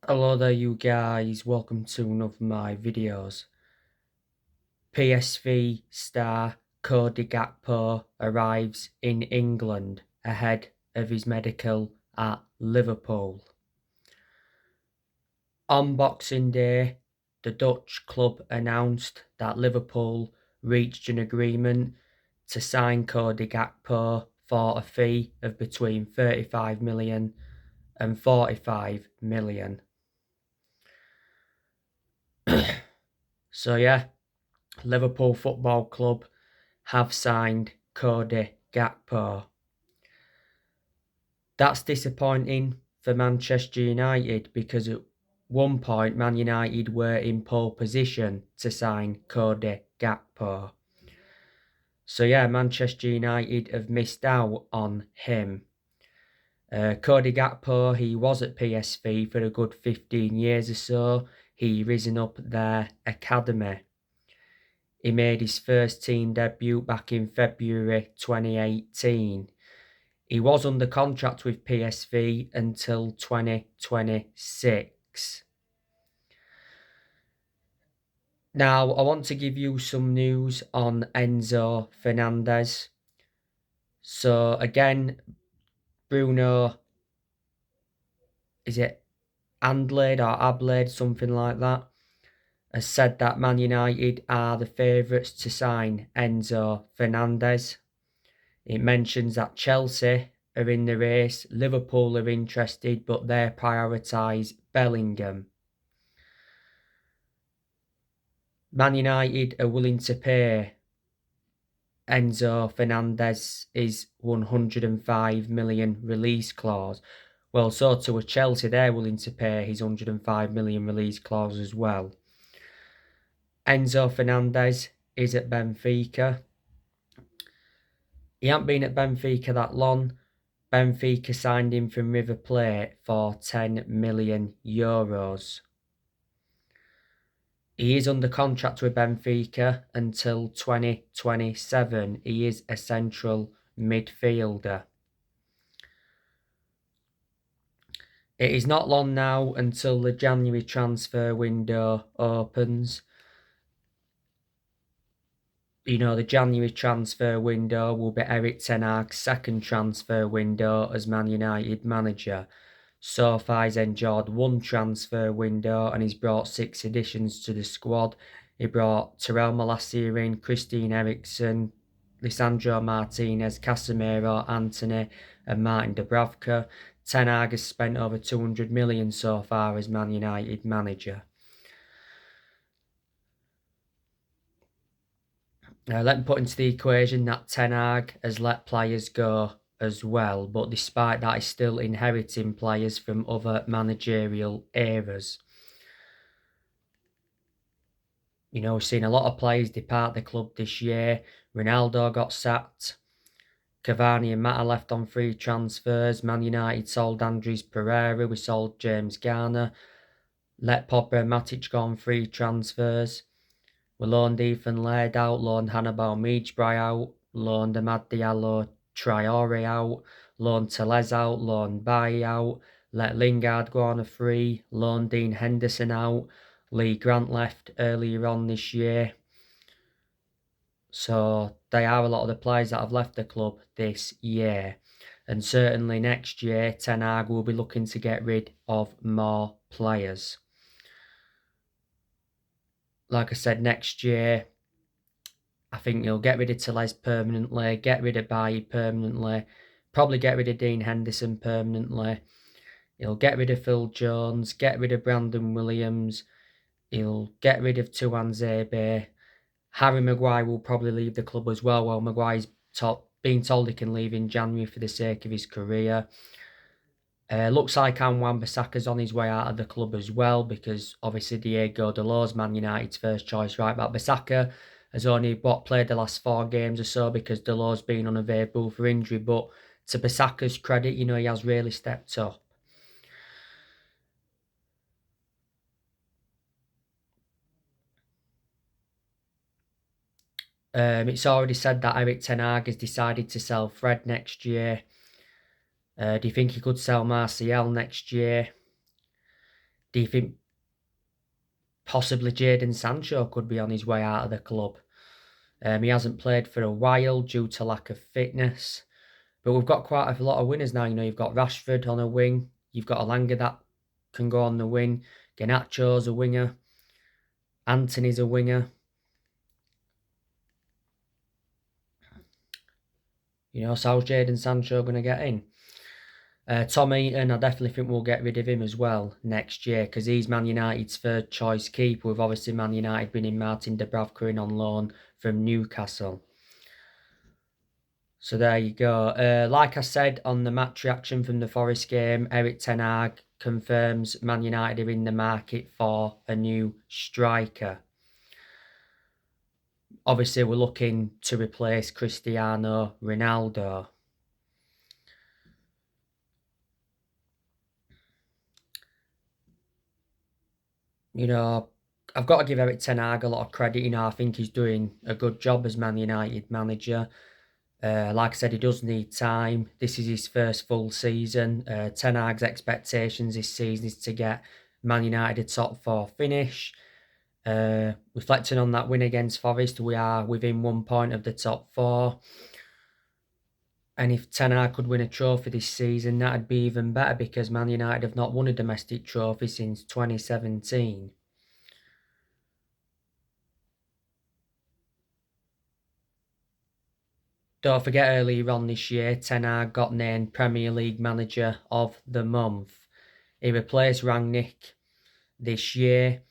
Hello there you guys, welcome to another of my videos. PSV star Cody Gakpo arrives in England ahead of his medical at Liverpool. On Boxing Day, the Dutch club announced that Liverpool reached an agreement to sign Cody Gakpo for a fee of between 35 million and 45 million. So yeah, Liverpool Football Club have signed Cody Gakpo. That's disappointing for Manchester United because at one point Man United were in pole position to sign Cody Gakpo. So yeah, Manchester United have missed out on him. Cody Gakpo, he was at PSV for a good 15 years or so. He risen up their academy. He made his first team debut back in February 2018. He was under contract with PSV until 2026. Now, I want to give you some news on Enzo Fernandez. So, again, Bruno, is it Adelaide or Adelaide, something like that, has said that Man United are the favourites to sign Enzo Fernandez. It mentions that Chelsea are in the race, Liverpool are interested, but they prioritise Bellingham. Man United are willing to pay Enzo Fernandez his 105 million release clause. Well, so to a Chelsea, they're willing to pay his 105 million release clause as well. Enzo Fernandez is at Benfica. He hasn't been at Benfica that long. Benfica signed him from River Plate for 10 million euros. He is under contract with Benfica until 2027. He is a central midfielder. It is not long now until the January transfer window opens. You know, the January transfer window will be Erik ten Hag's second transfer window as Man United manager. So far, he's enjoyed one transfer window and he's brought 6 additions to the squad. He brought Terrell Malacia in, Christian Eriksen, Lisandro Martinez, Casemiro, Anthony and Martin Dubravka. Ten Hag has spent over 200 million so far as Man United manager. Let me put into the equation that Ten Hag has let players go as well, but despite that, he's still inheriting players from other managerial eras. You know, we've seen a lot of players depart the club this year. Ronaldo got sacked. Cavani and Mata left on free transfers. Man United sold Andres Pereira. We sold James Garner. Let Pogba and Matic go on free transfers. We loaned Ethan Laird out, loaned Hannibal Mejbri out, loaned Amad Diallo Traore out, loaned Tellez out, loaned Bailly out, let Lingard go on a free, loaned Dean Henderson out, Lee Grant left earlier on this year. So they are a lot of the players that have left the club this year. And certainly next year, Ten Hag will be looking to get rid of more players. Like I said, next year, I think he'll get rid of Tellez permanently, get rid of Bailly permanently, probably get rid of Dean Henderson permanently. He'll get rid of Phil Jones, get rid of Brandon Williams. He'll get rid of Tuanzebe. Harry Maguire will probably leave the club as well. Well, Maguire's being told he can leave in January for the sake of his career. Looks like Wan-Bissaka's on his way out of the club as well, because obviously Diego Dalot's Man United's first choice right back. Bissaka has only played the last 4 games or so because Dalot's been unavailable for injury, but to Bissaka's credit, you know, he has really stepped up. It's already said that Erik ten Hag has decided to sell Fred next year. Do you think he could sell Martial next year? Do you think possibly Jadon Sancho could be on his way out of the club? He hasn't played for a while due to lack of fitness. But we've got quite a lot of winners now. You've got Rashford on a wing. You've got Alanga that can go on the wing. Garnacho's a winger. Antony's a winger. So how's Jadon Sancho going to get in? Tom Eaton, I definitely think we'll get rid of him as well next year because he's Man United's third choice keeper, with obviously Man United bringing Martin Dubravka in on loan from Newcastle. So there you go. Like I said on the match reaction from the Forest game, Erik ten Hag confirms Man United are in the market for a new striker. Obviously, we're looking to replace Cristiano Ronaldo. I've got to give Erik ten Hag a lot of credit. I think he's doing a good job as Man United manager. Like I said, he does need time. This is his first full season. Ten Hag's expectations this season is to get Man United a top 4 finish. Reflecting on that win against Forest, we are within 1 point of the top 4. And if Ten Hag could win a trophy this season, that'd be even better because Man United have not won a domestic trophy since 2017. Don't forget, earlier on this year, Ten Hag got named Premier League Manager of the Month. He replaced Rangnick this year.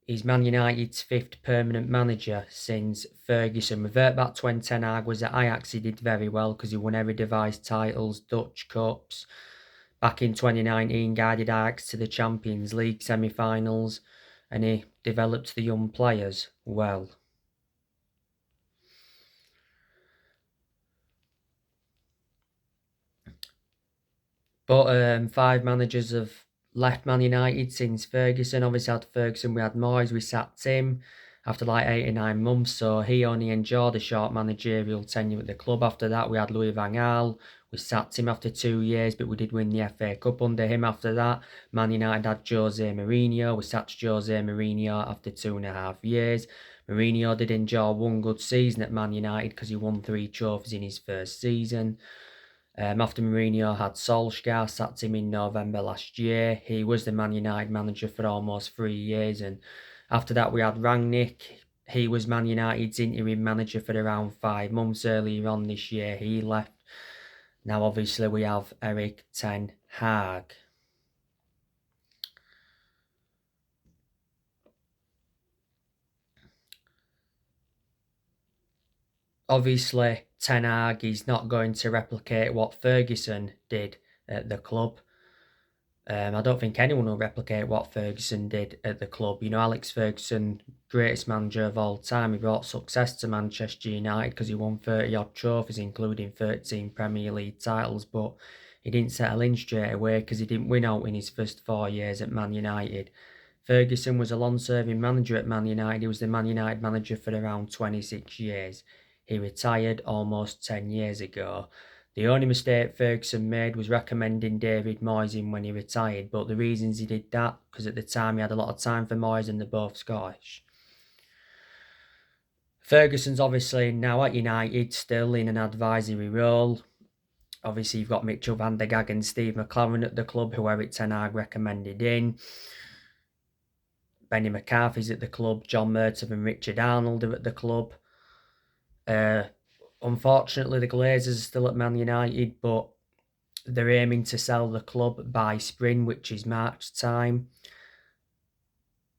He's Man United's 5th permanent manager since Ferguson. Revert back to when Ten Hag was at Ajax, he did very well because he won Eredivisie titles, Dutch Cups. Back in 2019, guided Ajax to the Champions League semi-finals, and he developed the young players well. But 5 managers have left Man United since Ferguson. Obviously, after Ferguson, we had Moyes, we sacked him after like 8 or 9 months, so he only enjoyed a short managerial tenure at the club. After that, we had Louis van Gaal. We sacked him after 2 years, but we did win the FA Cup under him after that. Man United had Jose Mourinho. We sacked Jose Mourinho after 2.5 years. Mourinho did enjoy 1 good season at Man United because he won 3 trophies in his first season. After Mourinho had Solskjaer, sacked him in November last year. He was the Man United manager for almost 3 years. And after that, we had Rangnick. He was Man United's interim manager for around 5 months. Earlier on this year, he left. Now, obviously, we have Erik ten Hag. Obviously, Ten Hag is not going to replicate what Ferguson did at the club. I don't think anyone will replicate what Ferguson did at the club. Alex Ferguson, greatest manager of all time. He brought success to Manchester United because he won 30-odd trophies, including 13 Premier League titles, but he didn't settle in straight away because he didn't win out in his first 4 years at Man United. Ferguson was a long-serving manager at Man United. He was the Man United manager for around 26 years. He retired almost 10 years ago. The only mistake Ferguson made was recommending David Moyes in when he retired, but the reasons he did that, because at the time he had a lot of time for Moyes and they're both Scottish. Ferguson's obviously now at United, still in an advisory role. Obviously, you've got Mitchell van der Gag and Steve McLaren at the club, who Erik ten Hag recommended in. Benny McCarthy's at the club. John Murtaugh and Richard Arnold are at the club. Unfortunately, the Glazers are still at Man United, but they're aiming to sell the club by spring, which is March time.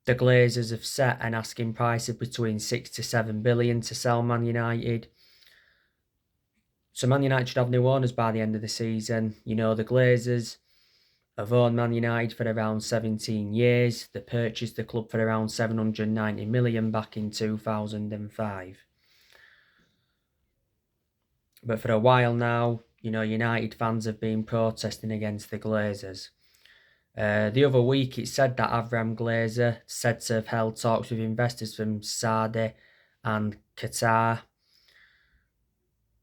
The Glazers have set an asking price of between 6 to 7 billion to sell Man United. So Man United should have new owners by the end of the season. The Glazers have owned Man United for around 17 years. They purchased the club for around 790 million back in 2005. But for a while now, United fans have been protesting against the Glazers. The other week, it said that Avram Glazer said to have held talks with investors from Saudi and Qatar.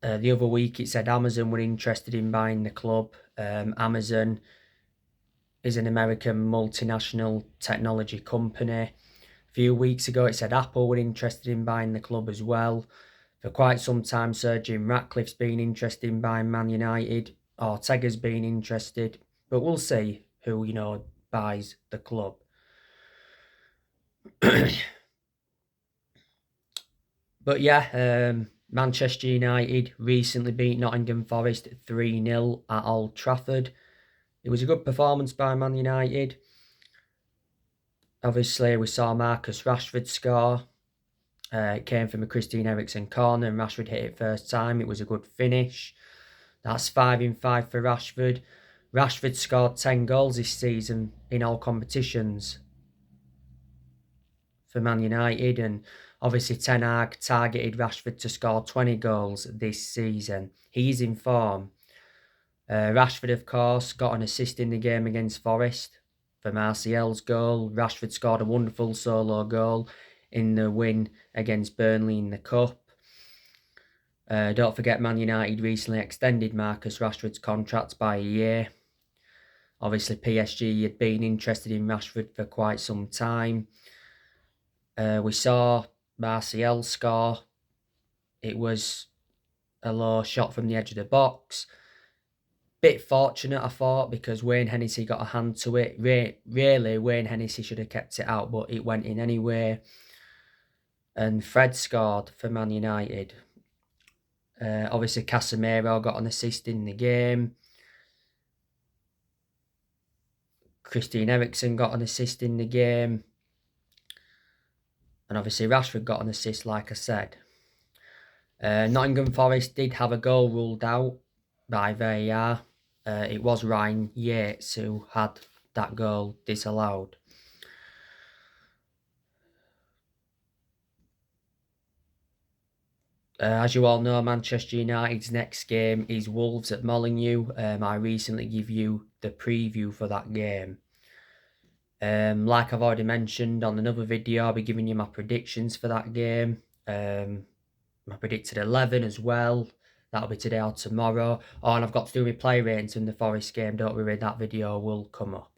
The other week, it said Amazon were interested in buying the club. Amazon is an American multinational technology company. A few weeks ago, it said Apple were interested in buying the club as well. For quite some time, Sir Jim Ratcliffe's been interested in buying Man United. Ortega's been interested. But we'll see who, buys the club. But yeah, Manchester United recently beat Nottingham Forest 3-0 at Old Trafford. It was a good performance by Man United. Obviously, we saw Marcus Rashford score. It came from a Christian Eriksen corner and Rashford hit it first time. It was a good finish. That's 5 in 5 for Rashford. Rashford scored 10 goals this season in all competitions for Man United, and obviously Ten Hag targeted Rashford to score 20 goals this season. He's in form. Rashford, of course, got an assist in the game against Forest for Martial's goal. Rashford scored a wonderful solo goal in the win against Burnley in the Cup. Don't forget, Man United recently extended Marcus Rashford's contract by a year. Obviously, PSG had been interested in Rashford for quite some time. We saw Martial score. It was a low shot from the edge of the box. Bit fortunate, I thought, because Wayne Hennessy got a hand to it. Really, Wayne Hennessy should have kept it out, but it went in anyway. And Fred scored for Man United. Obviously, Casemiro got an assist in the game. Christian Eriksen got an assist in the game. And obviously, Rashford got an assist, like I said. Nottingham Forest did have a goal ruled out by VAR. It was Ryan Yates who had that goal disallowed. As you all know, Manchester United's next game is Wolves at Molineux. I recently gave you the preview for that game. Like I've already mentioned on another video, I'll be giving you my predictions for that game. I predicted 11 as well. That'll be today or tomorrow. Oh, and I've got to do my play ratings in the Forest game. Don't worry, that video will come up.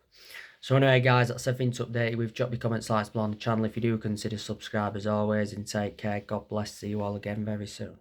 So anyway, guys, that's everything to update you with. Drop your comments, likes below on the channel if you do consider subscribe as always, and take care. God bless. See you all again very soon.